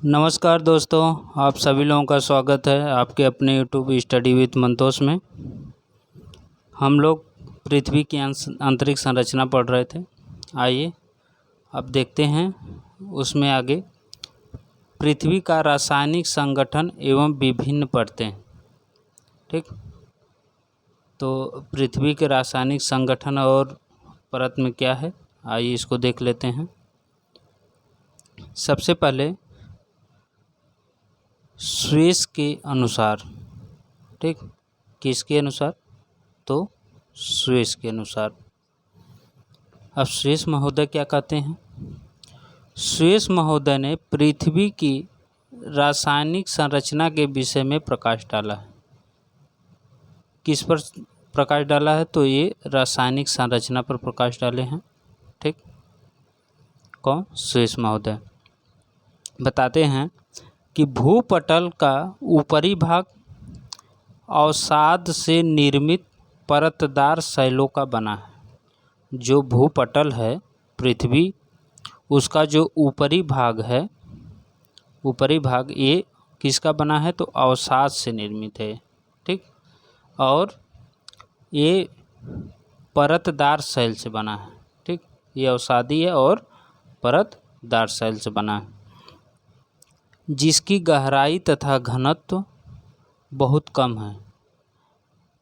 नमस्कार दोस्तों, आप सभी लोगों का स्वागत है आपके अपने यूट्यूब स्टडी विथ मंतोष में। हम लोग पृथ्वी की आंतरिक संरचना पढ़ रहे थे। आइए अब देखते हैं उसमें आगे पृथ्वी का रासायनिक संगठन एवं विभिन्न परतें। ठीक, तो पृथ्वी के रासायनिक संगठन और परत में क्या है, आइए इसको देख लेते हैं। सबसे पहले स्वेस के अनुसार, ठीक, किसके अनुसार? तो स्वेस के अनुसार। अब स्वेस महोदय क्या कहते हैं? स्वेस महोदय ने पृथ्वी की रासायनिक संरचना के विषय में प्रकाश डाला है। किस पर प्रकाश डाला है? तो ये रासायनिक संरचना पर प्रकाश डाले हैं। ठीक, कौन? स्वेस महोदय बताते हैं कि भूपटल का ऊपरी भाग अवसाद से निर्मित परतदार शैलों का बना है। जो भूपटल है पृथ्वी, उसका जो ऊपरी भाग है, ऊपरी भाग ये किसका बना है? तो अवसाद से निर्मित है। ठीक, और ये परतदार शैल से बना है। ठीक, ये अवसादी है और परतदार शैल से बना है, जिसकी गहराई तथा घनत्व बहुत कम है।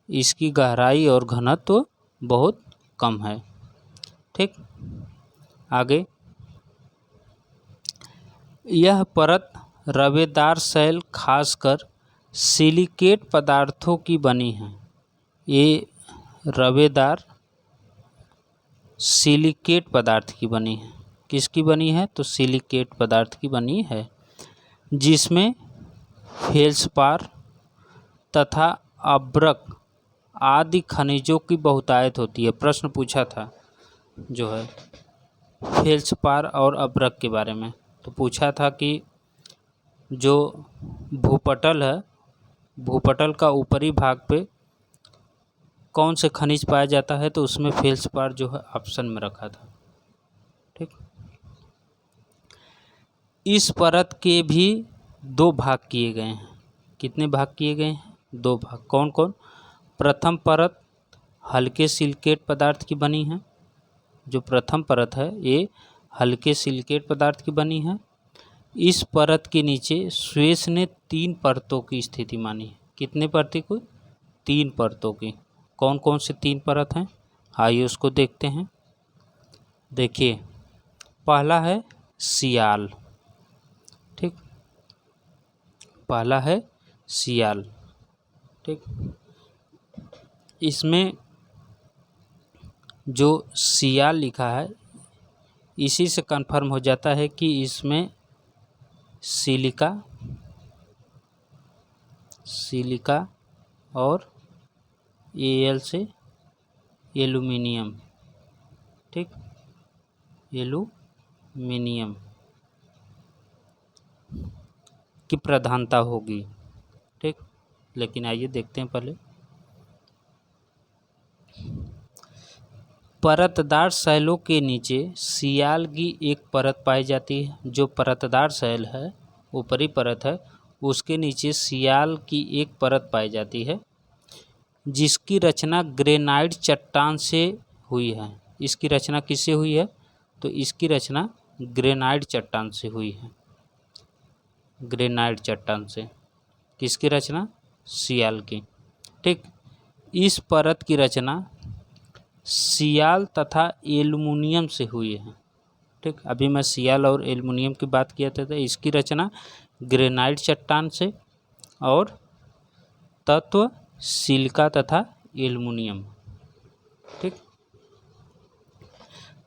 इसकी गहराई और घनत्व बहुत कम है। ठीक, आगे, यह परत रवेदार शैल खासकर सिलिकेट पदार्थों की बनी है। ये रवेदार सिलिकेट पदार्थ की बनी है। किसकी बनी है? तो सिलिकेट पदार्थ की बनी है, जिसमें फेल्सपार तथा अब्रक आदि खनिजों की बहुतायत होती है। प्रश्न पूछा था जो है फेल्सपार और अब्रक के बारे में, तो पूछा था कि जो भूपटल है, भूपटल का ऊपरी भाग पे कौन से खनिज पाया जाता है? तो उसमें फेल्सपार जो है ऑप्शन में रखा था। ठीक, इस परत के भी दो भाग किए गए हैं। कितने भाग किए गए हैं? दो भाग। कौन कौन? प्रथम परत हल्के सिलिकेट पदार्थ की बनी है। जो प्रथम परत है ये हल्के सिलिकेट पदार्थ की बनी है। इस परत के नीचे स्वेस ने 3 परतों की स्थिति मानी है। कितने परतें को? 3 परतों की। कौन कौन से 3 परत हैं? आइए उसको देखते हैं। देखिए, पहला है सियाल। ठीक, पहला है सियाल। ठीक, इसमें जो सियाल लिखा है इसी से कंफर्म हो जाता है कि इसमें सिलिका और Al से एल्यूमिनियम, ठीक, एल्यूमिनियम की प्रधानता होगी। ठीक, लेकिन आइए देखते हैं पहले। परतदार शैलों के नीचे सियाल की एक परत पाई जाती है। जो परतदार शैल है, ऊपरी परत है, उसके नीचे सियाल की एक परत पाई जाती है, जिसकी रचना ग्रेनाइट चट्टान से हुई है। इसकी रचना किससे हुई है? तो इसकी रचना ग्रेनाइट चट्टान से हुई है। ग्रेनाइट चट्टान से। किसकी रचना? सियाल की। ठीक, इस परत की रचना सियाल तथा एल्युमिनियम से हुई है। ठीक, अभी मैं सियाल और एल्युमिनियम की बात किया था। तो इसकी रचना ग्रेनाइट चट्टान से और तत्व सिलिका तथा एल्युमिनियम। ठीक,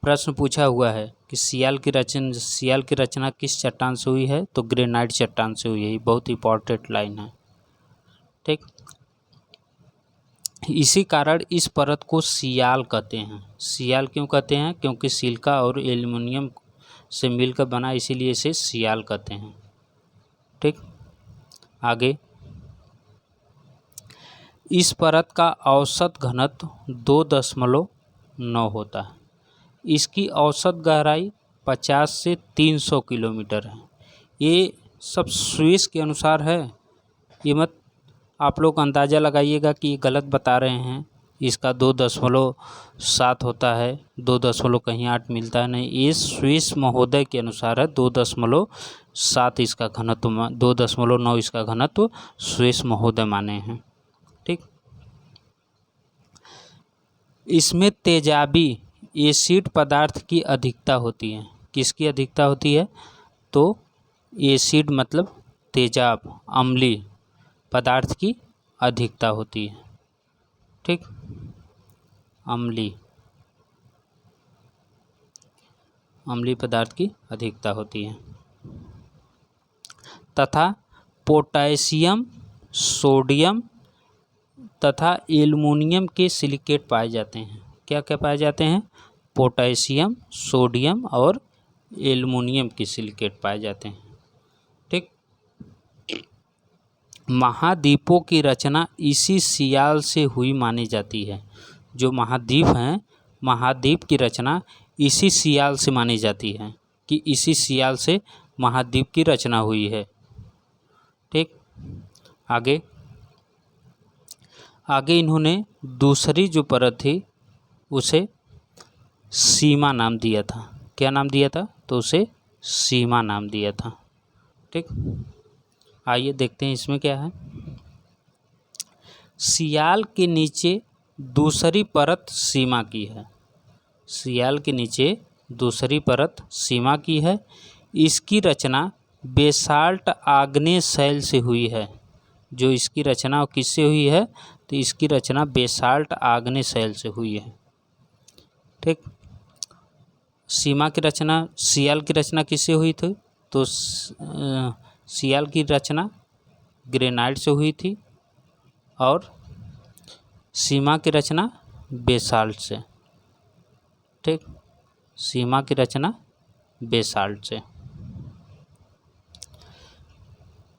प्रश्न पूछा हुआ है कि सियाल की रचना किस चट्टान से हुई है? तो ग्रेनाइट चट्टान से हुई है। बहुत इंपॉर्टेंट लाइन है। ठीक, इसी कारण इस परत को सियाल कहते हैं। सियाल क्यों कहते हैं? क्योंकि सिलिका और एल्युमिनियम से मिलकर बना, इसीलिए इसे सियाल कहते हैं। ठीक, आगे, इस परत का औसत घनत्व 2.9 होता है। इसकी औसत गहराई 50 से 300 किलोमीटर है। ये सब स्विस के अनुसार है, ये मत आप लोग अंदाज़ा लगाइएगा कि ये गलत बता रहे हैं। इसका 2.7 होता है, 2 कहीं 8 मिलता है, नहीं, ये स्विस महोदय के अनुसार है। 2.7 इसका घनत्व, 2.9 इसका घनत्व स्विस महोदय माने हैं। ठीक, इसमें तेजाबी एसिड पदार्थ की अधिकता होती है। किसकी अधिकता होती है? तो एसिड मतलब तेजाब, अम्लीय पदार्थ की अधिकता होती है। ठीक, अम्लीय पदार्थ की अधिकता होती है। तथा पोटेशियम, सोडियम तथा एल्युमिनियम के सिलिकेट पाए जाते हैं। क्या क्या पाए जाते हैं? पोटेशियम, सोडियम और एल्युमिनियम के सिलिकेट पाए जाते हैं। ठीक, महाद्वीपों की रचना इसी सियाल से हुई मानी जाती है। जो महाद्वीप हैं, महाद्वीप की रचना इसी सियाल से मानी जाती है कि इसी सियाल से महाद्वीप की रचना हुई है। ठीक, आगे इन्होंने दूसरी जो परत थी उसे सीमा नाम दिया था। क्या नाम दिया था? तो उसे सीमा नाम दिया था। ठीक, आइए देखते हैं इसमें क्या है। सियाल के नीचे दूसरी परत सीमा की है। सियाल के नीचे दूसरी परत सीमा की है। इसकी रचना बेसाल्ट आग्नेय शैल से हुई है। जो इसकी रचना किससे हुई है? तो इसकी रचना बेसाल्ट आग्नेय शैल से हुई है। ठीक, सीमा की रचना, सियाल की रचना किससे हुई थी? तो सियाल की रचना ग्रेनाइट से हुई थी और सीमा की रचना बेसाल्ट से। ठीक, सीमा की रचना बेसाल्ट से।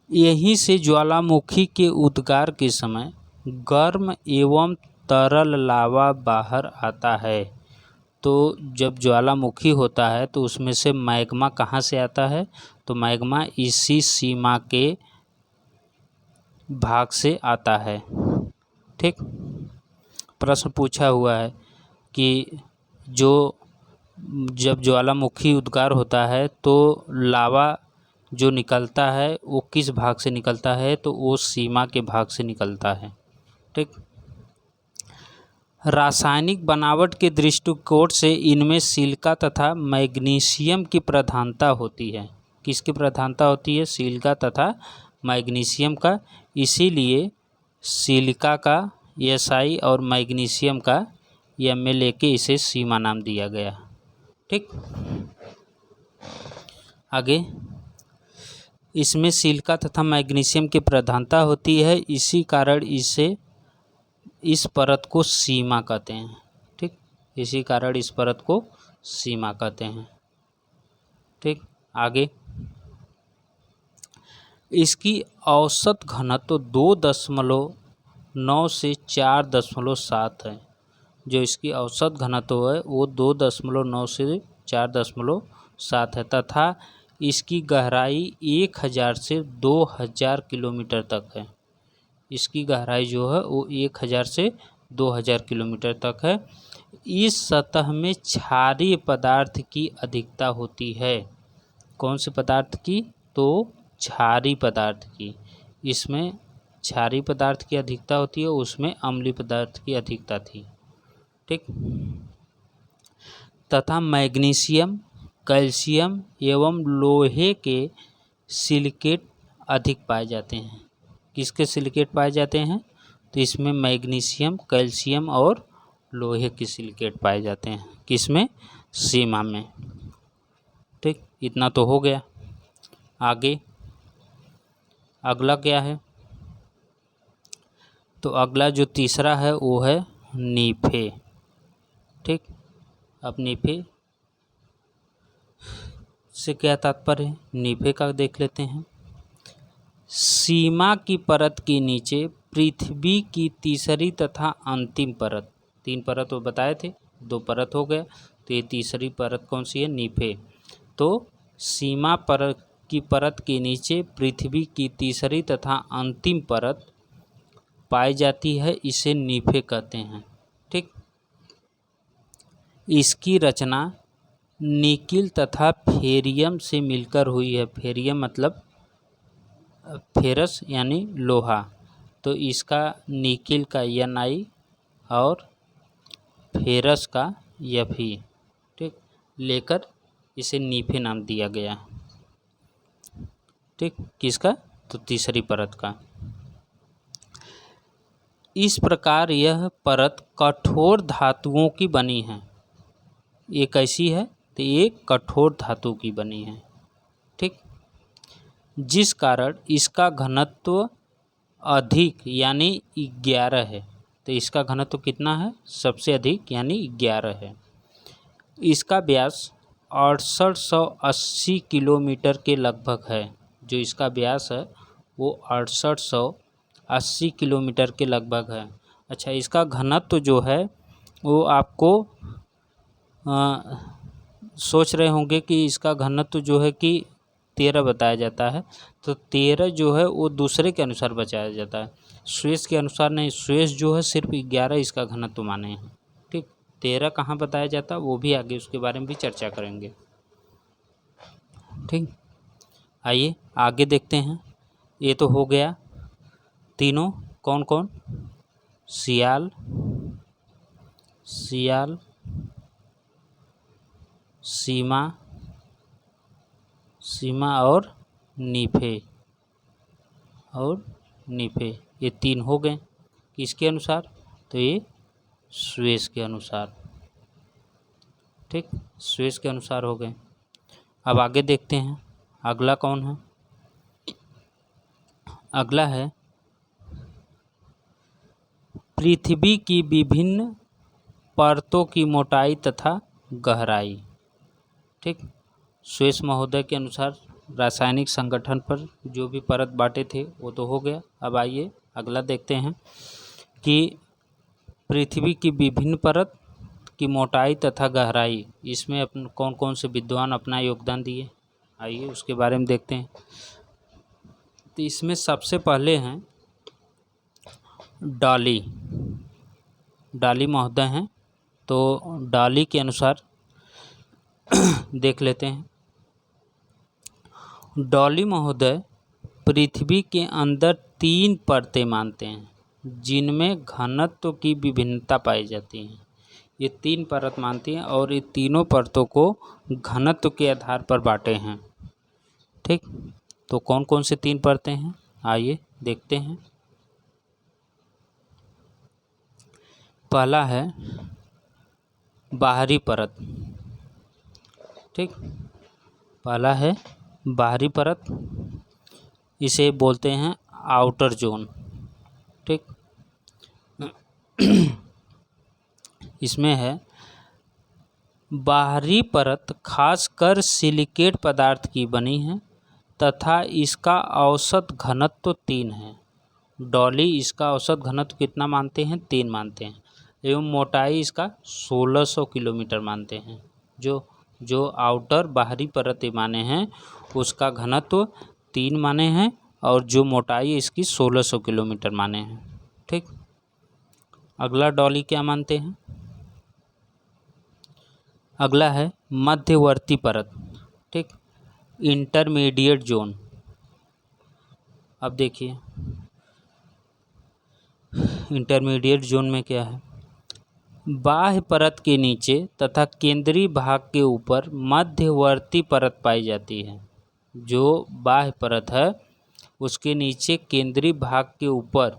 यहीं से ज्वालामुखी के उद्गार के समय गर्म एवं तरल लावा बाहर आता है। तो जब ज्वालामुखी होता है तो उसमें से मैग्मा कहाँ से आता है? तो मैग्मा इसी सीमा के भाग से आता है। ठीक, प्रश्न पूछा हुआ है कि जब ज्वालामुखी उद्गार होता है तो लावा जो निकलता है वो किस भाग से निकलता है? तो वो सीमा के भाग से निकलता है। ठीक, रासायनिक बनावट के दृष्टिकोण से इनमें सिलिका तथा मैग्नीशियम की प्रधानता होती है। किसकी प्रधानता होती है? सिलिका तथा मैग्नीशियम का। इसीलिए सिलिका का SI और मैग्नीशियम का MA लेके इसे सीमा नाम दिया गया। ठीक, आगे इसमें सिलिका तथा मैग्नीशियम की प्रधानता होती है, इसी कारण इस परत को सीमा कहते हैं। ठीक, इसी कारण इस परत को सीमा कहते हैं। ठीक, आगे इसकी औसत घनत्व 2.9 से 4.7 है। जो इसकी औसत घनत्व है वो 2.9 से 4.7 है तथा इसकी गहराई 1000 से 2000 किलोमीटर तक है। इसकी गहराई जो है वो 1000 से 2000 किलोमीटर तक है। इस सतह में क्षारीय पदार्थ की अधिकता होती है। कौन से पदार्थ की? तो क्षारीय पदार्थ की। इसमें क्षारीय पदार्थ की अधिकता होती है, उसमें अम्लीय पदार्थ की अधिकता थी। ठीक, तथा मैग्नीशियम, कैल्शियम एवं लोहे के सिलिकेट अधिक पाए जाते हैं। किसके सिलिकेट पाए जाते हैं? तो इसमें मैग्नीशियम, कैल्शियम और लोहे के सिलिकेट पाए जाते हैं। किसमें? सीमा में। ठीक, इतना तो हो गया। आगे अगला क्या है? तो अगला जो तीसरा है वो है नीफे। ठीक, अब नीफे से क्या तात्पर्य है? नीफे का देख लेते हैं। सीमा की परत के नीचे पृथ्वी की तीसरी तथा अंतिम परत, 3 परत वो बताए थे, 2 परत हो गया, तो ये तीसरी परत कौन सी है? नीफे। तो सीमा परत की परत के नीचे पृथ्वी की तीसरी तथा अंतिम परत पाई जाती है, इसे नीफे कहते हैं। ठीक, इसकी रचना निकिल तथा फेरियम से मिलकर हुई है। फेरियम मतलब फेरस यानी लोहा, तो इसका निकिल का Ni और फेरस का Fe, ठीक, लेकर इसे नीफे नाम दिया गया। ठीक, किसका? तो तीसरी परत का। इस प्रकार यह परत कठोर धातुओं की बनी है। ये कैसी है? तो ये कठोर धातु की बनी है। ठीक, जिस कारण इसका घनत्व अधिक यानी 11 है। तो इसका घनत्व कितना है? सबसे अधिक यानी 11 है। इसका व्यास 6880 किलोमीटर के लगभग है। जो इसका व्यास है वो 6880 किलोमीटर के लगभग है। अच्छा, इसका घनत्व जो है वो आपको सोच रहे होंगे कि इसका घनत्व जो है कि 13 बताया जाता है। तो 13 जो है वो दूसरे के अनुसार बताया जाता है, स्वेस के अनुसार नहीं। स्वेस जो है सिर्फ 11 इसका घनत्व माने हैं। ठीक, 13 कहाँ बताया जाता है वो भी आगे उसके बारे में भी चर्चा करेंगे। ठीक, आइए आगे देखते हैं। ये तो हो गया तीनों, कौन कौन? सियाल, सियाल, सीमा, सीमा और नीफे, और नीफे, ये तीन हो गए। किसके अनुसार? तो ये स्वेस के अनुसार। ठीक, स्वेस के अनुसार हो गए। अब आगे देखते हैं अगला कौन है। अगला है पृथ्वी की विभिन्न परतों की मोटाई तथा गहराई। ठीक, स्वेस महोदय के अनुसार रासायनिक संगठन पर जो भी परत बांटे थे वो तो हो गया। अब आइए अगला देखते हैं कि पृथ्वी की विभिन्न परत की मोटाई तथा गहराई, इसमें कौन कौन से विद्वान अपना योगदान दिए, आइए उसके बारे में देखते हैं। तो इसमें सबसे पहले हैं डॉली, डॉली महोदय हैं। तो डॉली के अनुसार देख लेते हैं। डॉली महोदय पृथ्वी के अंदर 3 परतें मानते हैं जिनमें घनत्व की विभिन्नता पाई जाती है। ये 3 परत मानती हैं और ये तीनों परतों को घनत्व के आधार पर बांटे हैं। ठीक, तो कौन कौन से 3 परतें हैं आइए देखते हैं। पहला है बाहरी परत। ठीक, पहला है बाहरी परत, इसे बोलते हैं आउटर जोन। ठीक, इसमें है बाहरी परत खासकर सिलिकेट पदार्थ की बनी है तथा इसका औसत घनत्व 3 है। डॉली इसका औसत घनत्व कितना मानते हैं? 3 मानते हैं। एवं मोटाई इसका 1600 किलोमीटर मानते हैं। जो आउटर बाहरी परत माने हैं उसका घनत्व 3 माने हैं और जो मोटाई इसकी 1600 किलोमीटर माने हैं। ठीक, अगला डॉली क्या मानते हैं? अगला है मध्यवर्ती परत। ठीक, इंटरमीडिएट जोन। अब देखिए इंटरमीडिएट जोन में क्या है? बाह्य परत के नीचे तथा केंद्रीय भाग के ऊपर मध्यवर्ती परत पाई जाती है। जो बाह्य परत है उसके नीचे केंद्रीय भाग के ऊपर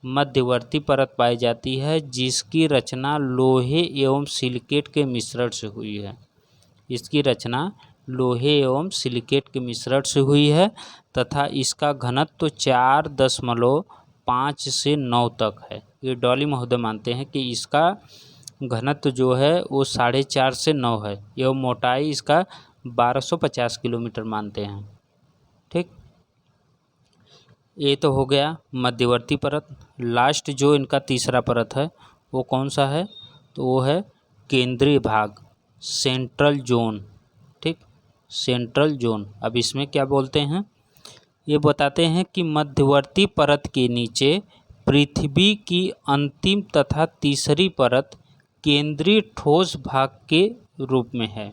मध्यवर्ती परत पाई जाती है जिसकी रचना लोहे एवं सिलिकेट के मिश्रण से हुई है। इसकी रचना लोहे एवं सिलिकेट के मिश्रण से हुई है तथा इसका घनत्व 4.5 से 9 तक है। ये डॉली महोदय मानते हैं कि इसका घनत्व जो है वो 4.5 से 9 है एवं मोटाई इसका 1250 किलोमीटर मानते हैं। ठीक, ये तो हो गया मध्यवर्ती परत। लास्ट जो इनका तीसरा परत है वो कौन सा है? तो वो है केंद्रीय भाग, सेंट्रल जोन। ठीक, सेंट्रल जोन। अब इसमें क्या बोलते हैं, ये बताते हैं कि मध्यवर्ती परत के नीचे पृथ्वी की अंतिम तथा तीसरी परत केंद्रीय ठोस भाग के रूप में है,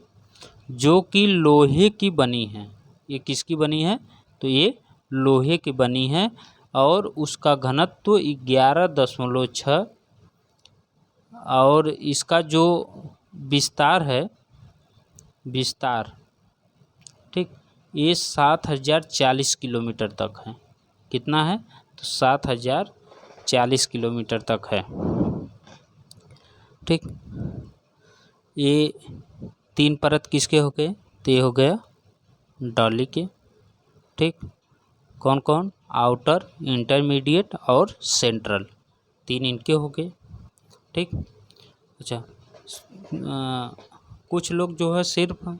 जो कि लोहे की बनी है। ये किसकी बनी है, तो ये लोहे की बनी है और उसका घनत्व 11.6 और इसका जो विस्तार है, विस्तार ठीक, ये 7040 किलोमीटर तक है। कितना है, तो 7040 किलोमीटर तक है। ठीक, ये 3 परत किसके हो गए, तो ये हो गया डॉली के। ठीक, कौन कौन, आउटर, इंटरमीडिएट और सेंट्रल, 3 इनके हो गए। ठीक, अच्छा कुछ लोग जो है सिर्फ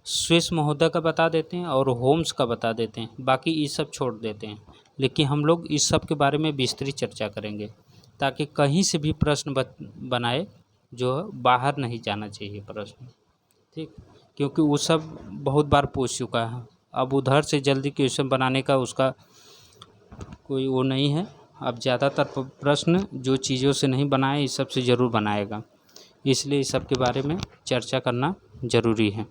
स्विस महोदय का बता देते हैं और होम्स का बता देते हैं, बाकी ये सब छोड़ देते हैं। लेकिन हम लोग इस सब के बारे में विस्तृत चर्चा करेंगे ताकि कहीं से भी प्रश्न बनाए जो बाहर नहीं जाना चाहिए प्रश्न। ठीक, क्योंकि वो सब बहुत बार पूछ चुका है, अब उधर से जल्दी क्वेश्चन बनाने का उसका कोई वो नहीं है। अब ज़्यादातर प्रश्न जो चीज़ों से नहीं बनाए इस सब से ज़रूर बनाएगा, इसलिए इस सब के बारे में चर्चा करना ज़रूरी है।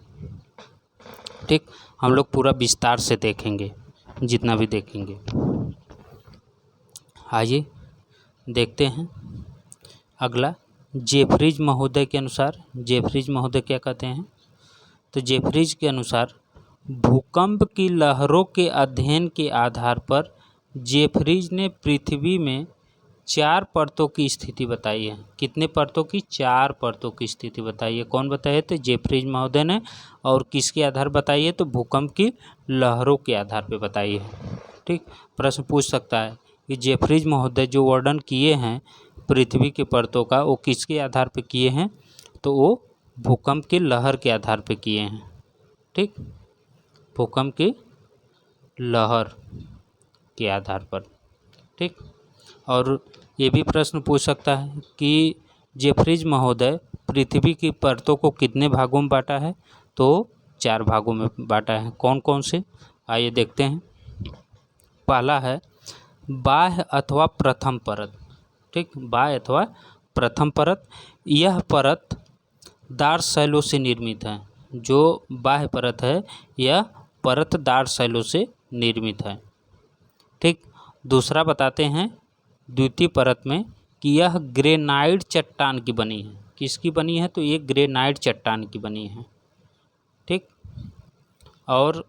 ठीक, हम लोग पूरा विस्तार से देखेंगे जितना भी देखेंगे। आइए देखते हैं अगला, जेफरीज महोदय के अनुसार। जेफरीज महोदय क्या कहते हैं, तो जेफरीज के अनुसार भूकंप की लहरों के अध्ययन के आधार पर जेफरीज ने पृथ्वी में 4 परतों की स्थिति बताई है। कितने परतों की, 4 परतों की स्थिति बताई है। कौन बताए थे, जेफरीज महोदय ने। और किसके आधार बताई है, तो भूकंप की लहरों के आधार पर बताई है। ठीक, प्रश्न पूछ सकता है कि जेफरीज महोदय जो वर्णन किए हैं पृथ्वी के परतों का, वो किसके आधार पर किए हैं, तो वो भूकंप की लहर के आधार पर किए हैं। ठीक, भूकंप की लहर के आधार पर। ठीक, और ये भी प्रश्न पूछ सकता है कि जेफरीज महोदय पृथ्वी की परतों को कितने भागों में बांटा है, तो 4 भागों में बांटा है। कौन कौन से, आइए देखते हैं। पहला है बाह्य अथवा प्रथम परत। ठीक, बाह्य अथवा प्रथम परत, यह परत दार शैलों से निर्मित है। जो बाह्य परत है यह परत दार शैलों से निर्मित है। ठीक, दूसरा बताते हैं द्वितीय परत में कि यह ग्रेनाइट चट्टान की बनी है। किसकी बनी है, तो ये ग्रेनाइट चट्टान की बनी है। ठीक, और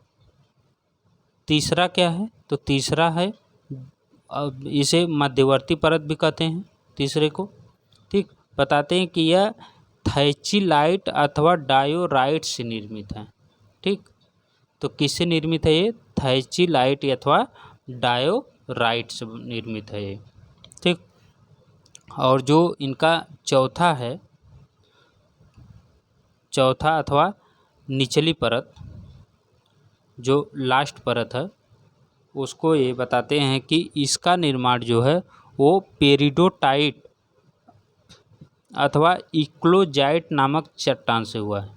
तीसरा क्या है, तो तीसरा है, अब इसे मध्यवर्ती परत भी कहते हैं तीसरे को। ठीक, बताते हैं कि यह थैचिलाइट अथवा डायोराइट से निर्मित है। ठीक, तो किससे निर्मित है ये, थैचिलाइट अथवा डायोराइट से निर्मित है ये। ठीक, और जो इनका चौथा है, चौथा अथवा निचली परत, जो लास्ट परत है, उसको ये बताते हैं कि इसका निर्माण जो है वो पेरिडोटाइट अथवा इक्लोजाइट नामक चट्टान से हुआ है।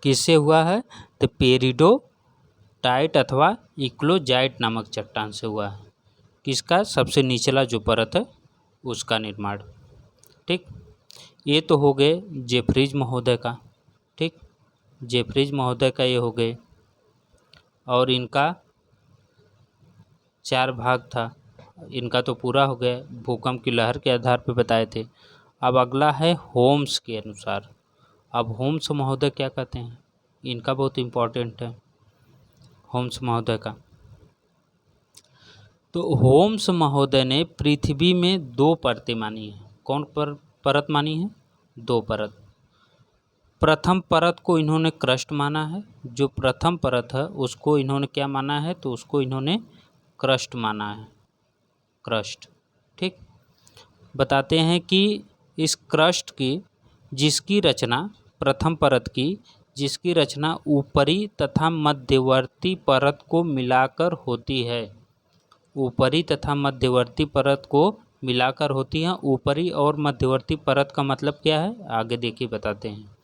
किससे हुआ है, तो पेरिडोटाइट अथवा इक्लोजाइट नामक चट्टान से हुआ है। किसका, सबसे निचला जो परत है उसका निर्माण। ठीक, ये तो हो गए जेफरीज महोदय का। ठीक, जेफरीज महोदय का ये हो गए, और इनका 4 भाग था, इनका तो पूरा हो गया, भूकंप की लहर के आधार पर बताए थे। अब अगला है होम्स के अनुसार। अब होम्स महोदय क्या कहते हैं, इनका बहुत इम्पोर्टेंट है होम्स महोदय का। तो होम्स महोदय ने पृथ्वी में 2 परतें मानी हैं। कौन परत मानी है, 2 परत। प्रथम परत को इन्होंने क्रस्ट माना है। जो प्रथम परत है उसको इन्होंने क्या माना है, तो उसको इन्होंने क्रस्ट माना है, क्रस्ट। ठीक, बताते हैं कि इस क्रस्ट की जिसकी रचना, प्रथम परत की जिसकी रचना ऊपरी तथा मध्यवर्ती परत को मिलाकर होती है। ऊपरी तथा मध्यवर्ती परत को मिलाकर होती है। ऊपरी और मध्यवर्ती परत का मतलब क्या है, आगे देखिए बताते हैं।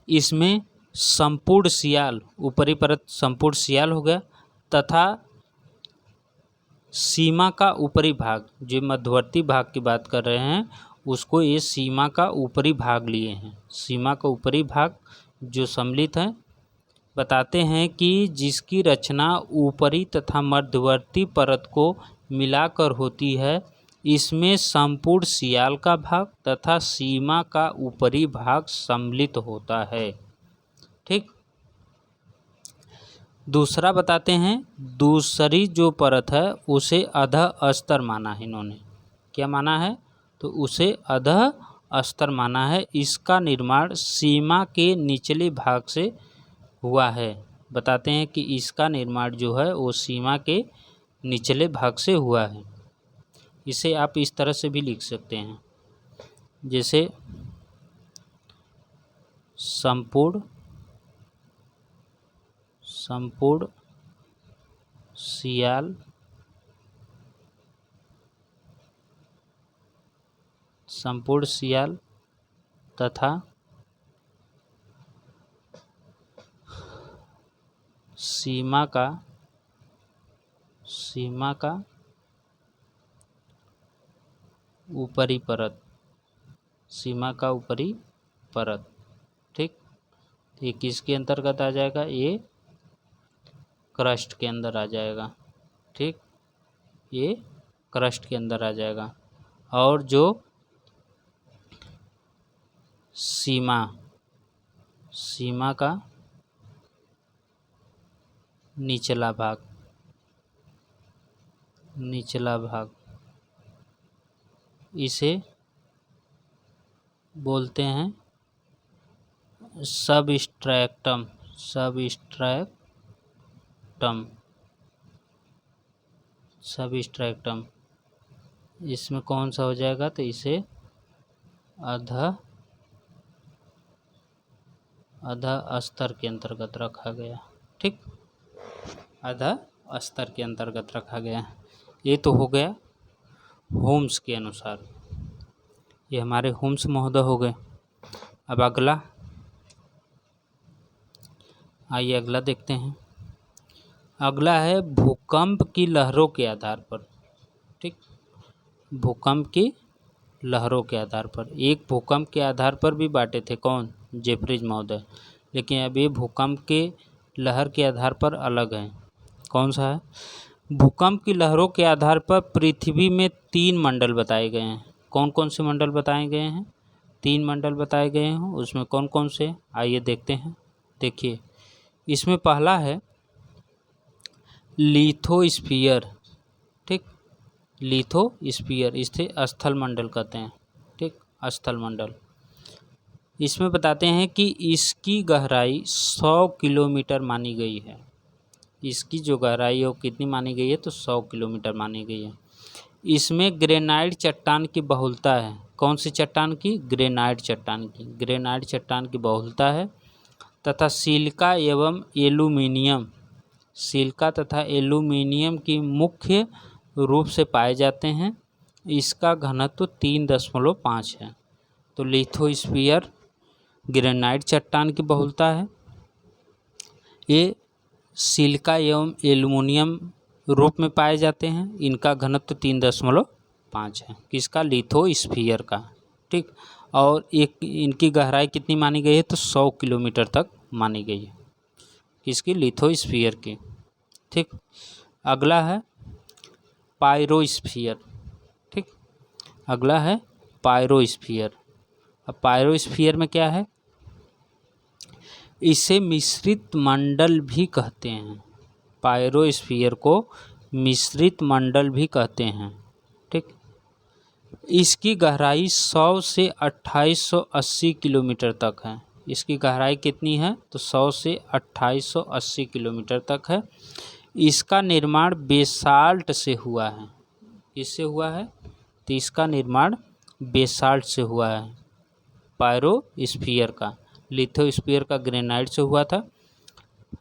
इसमें संपूर्ण सियाल, ऊपरी परत संपूर्ण सियाल हो गया, तथा सीमा का ऊपरी भाग, जो मध्यवर्ती भाग की बात कर रहे हैं उसको ये सीमा का ऊपरी भाग लिए हैं। सीमा का ऊपरी भाग जो सम्मिलित है, बताते हैं कि जिसकी रचना ऊपरी तथा मध्यवर्ती परत को मिलाकर होती है, इसमें संपूर्ण सियाल का भाग तथा सीमा का ऊपरी भाग सम्मिलित होता है। ठीक। दूसरा बताते हैं, दूसरी जो परत है उसे अधः अस्तर माना है इन्होंने। क्या माना है? तो उसे अधः अस्तर माना है। इसका निर्माण सीमा के निचले भाग से हुआ है। बताते हैं कि इसका निर्माण जो है वो सीमा के निचले भाग से हुआ है। इसे आप इस तरह से भी लिख सकते हैं, जैसे संपूर्ण सियाल तथा सीमा का ऊपरी परत, सीमा का ऊपरी परत। ठीक। ये किसके अंतर्गत आ जाएगा? ये क्रस्ट के अंदर आ जाएगा। ठीक, ये क्रस्ट के अंदर आ जाएगा। और जो सीमा का निचला भाग इसे बोलते हैं सबस्ट्रैक्टम। इसमें कौन सा हो जाएगा? तो इसे अधः अस्तर के अंतर्गत रखा गया। ठीक, अधः अस्तर के अंतर्गत रखा गया। ये तो हो गया होम्स के अनुसार। ये हमारे होम्स महोदय हो गए। अब अगला, आइए अगला देखते हैं। अगला है भूकंप की लहरों के आधार पर। ठीक, भूकंप की लहरों के आधार पर। एक भूकंप के आधार पर भी बांटे थे, कौन? जेफ्रीज महोदय। लेकिन अब ये भूकंप के लहर के आधार पर अलग है। कौन सा है? भूकंप की लहरों के आधार पर पृथ्वी में 3 मंडल बताए गए हैं। कौन कौन से मंडल बताए गए हैं? 3 मंडल बताए गए हैं। उसमें कौन कौन से, आइए देखते हैं। देखिए, इसमें पहला है लिथोस्फीयर। ठीक, लिथोस्फीयर इसे स्थल मंडल कहते हैं। ठीक, स्थल मंडल। इसमें बताते हैं कि इसकी गहराई 100 किलोमीटर मानी गई है। इसकी जो गहराई है वो कितनी मानी गई है? तो 100 किलोमीटर मानी गई है। इसमें ग्रेनाइट चट्टान की बहुलता है। कौन सी चट्टान की? ग्रेनाइट चट्टान की। ग्रेनाइट चट्टान की बहुलता है। तथा सिलिका एवं एल्यूमीनियम, सिलिका तथा एल्यूमीनियम की मुख्य रूप से पाए जाते हैं। इसका घनत्व 3.5 है। तो लिथोस्फीयर ग्रेनाइट चट्टान की बहुलता है। ये सिलिका एवं एल्यूमीनियम रूप में पाए जाते हैं। इनका घनत्व 3.5 है। किसका? लिथोस्फीयर का। ठीक, और एक इनकी गहराई कितनी मानी गई है? तो 100 किलोमीटर तक मानी गई है। किसकी? लिथोस्फीयर की। ठीक, अगला है पायरोस्फीयर। ठीक, अगला है पायरोस्फीयर। अब पायरोस्फीयर में क्या है? इसे मिश्रित मंडल भी कहते हैं। पायरोस्फीयर को मिश्रित मंडल भी कहते हैं। ठीक, इसकी गहराई 100 से 2880 किलोमीटर तक है। इसकी गहराई कितनी है? तो 100 से 2880 किलोमीटर तक है। इसका निर्माण बेसाल्ट से हुआ है। किससे हुआ है? तो इसका निर्माण बेसाल्ट से हुआ है। पायरोस्फीयर का, लिथोस्फीयर का ग्रेनाइट से हुआ था,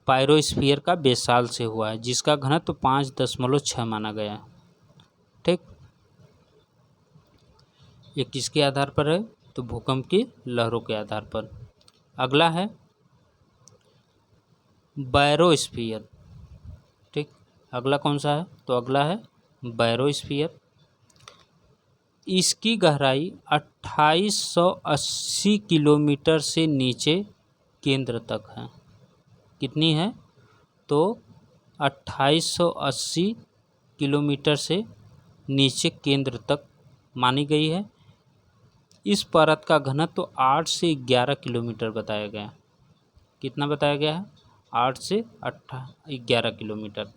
पायरोस्फीयर का बेसाल्ट से हुआ है, जिसका घनत्व 5.6 माना गया। ठीक, ये किसके आधार पर है? तो भूकंप की लहरों के आधार पर। अगला है बैरोस्फीयर। ठीक, अगला कौन सा है? तो अगला है बैरोस्फीयर। इसकी गहराई 2880 किलोमीटर से नीचे केंद्र तक है। कितनी है? तो 2880 किलोमीटर से नीचे केंद्र तक मानी गई है। इस परत का घनत्व तो 8 से 11 किलोमीटर बताया गया। कितना बताया गया है? 8 से 11 किलोमीटर।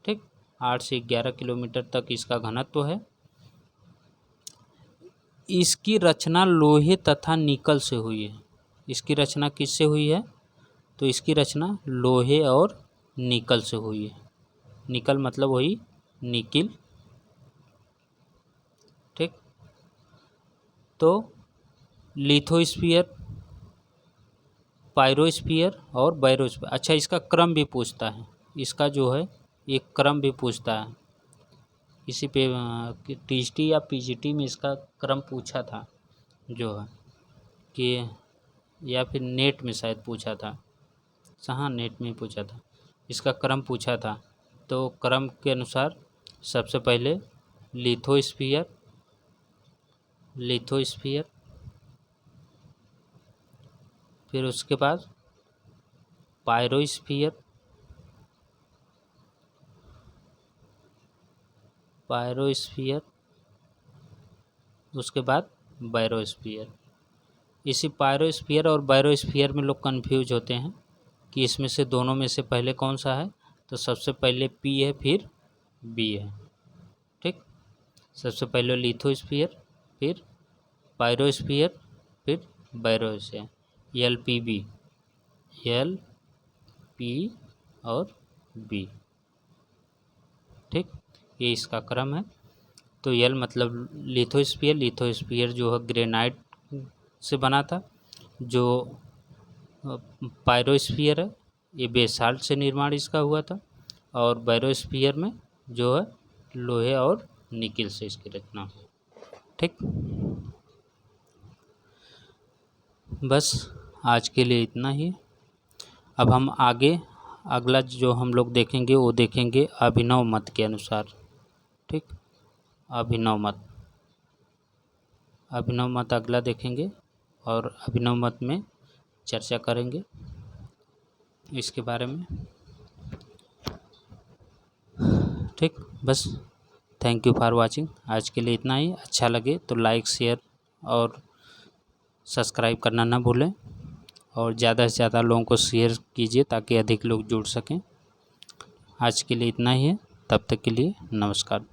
ठीक, 8 से 11 किलोमीटर तक इसका घनत्व है। इसकी रचना लोहे तथा निकल से हुई है। इसकी रचना किससे हुई है? तो इसकी रचना लोहे और निकल से हुई है। निकल मतलब वही निकिल। ठीक, तो लिथोस्फीयर, पायरोस्फीयर और बैरोस्फीयर। अच्छा, इसका क्रम भी पूछता है। इसका जो है एक क्रम भी पूछता है। इसी पे टीजीटी या पीजीटी में इसका क्रम पूछा था जो है कि, या फिर नेट में शायद पूछा था। हाँ, नेट में पूछा था। इसका क्रम पूछा था। तो क्रम के अनुसार सबसे पहले लिथोस्फीयर, फिर उसके बाद पायरोस्फीयर, उसके बाद बैरोस्फीयर। इसी पायरोस्फीयर और बैरोस्फीयर में लोग कंफ्यूज होते हैं कि इसमें से दोनों में से पहले कौन सा है। तो सबसे पहले पी है, फिर बी है। ठीक, सबसे पहले लिथोस्फीयर, फिर पायरोस्फीयर, फिर बैरोस्फीयर। LPB, LP और B। ठीक, ये इसका क्रम है। तो यल मतलब लिथोस्फीयर जो है ग्रेनाइट से बना था। जो पायरोस्फीयर है ये बेसाल्ट से निर्माण इसका हुआ था। और बैरोस्फीयर में जो है लोहे और निकिल से इसकी रचना। ठीक, बस आज के लिए इतना ही। अब हम आगे अगला जो हम लोग देखेंगे वो देखेंगे अभिनव मत के अनुसार। ठीक, अभिनव मत अगला देखेंगे और अभिनव मत में चर्चा करेंगे इसके बारे में। ठीक, बस थैंक यू फॉर वाचिंग। आज के लिए इतना ही। अच्छा लगे तो लाइक, शेयर और सब्सक्राइब करना ना भूलें, और ज़्यादा से ज़्यादा लोगों को शेयर कीजिए ताकि अधिक लोग जुड़ सकें। आज के लिए इतना ही है, तब तक के लिए नमस्कार।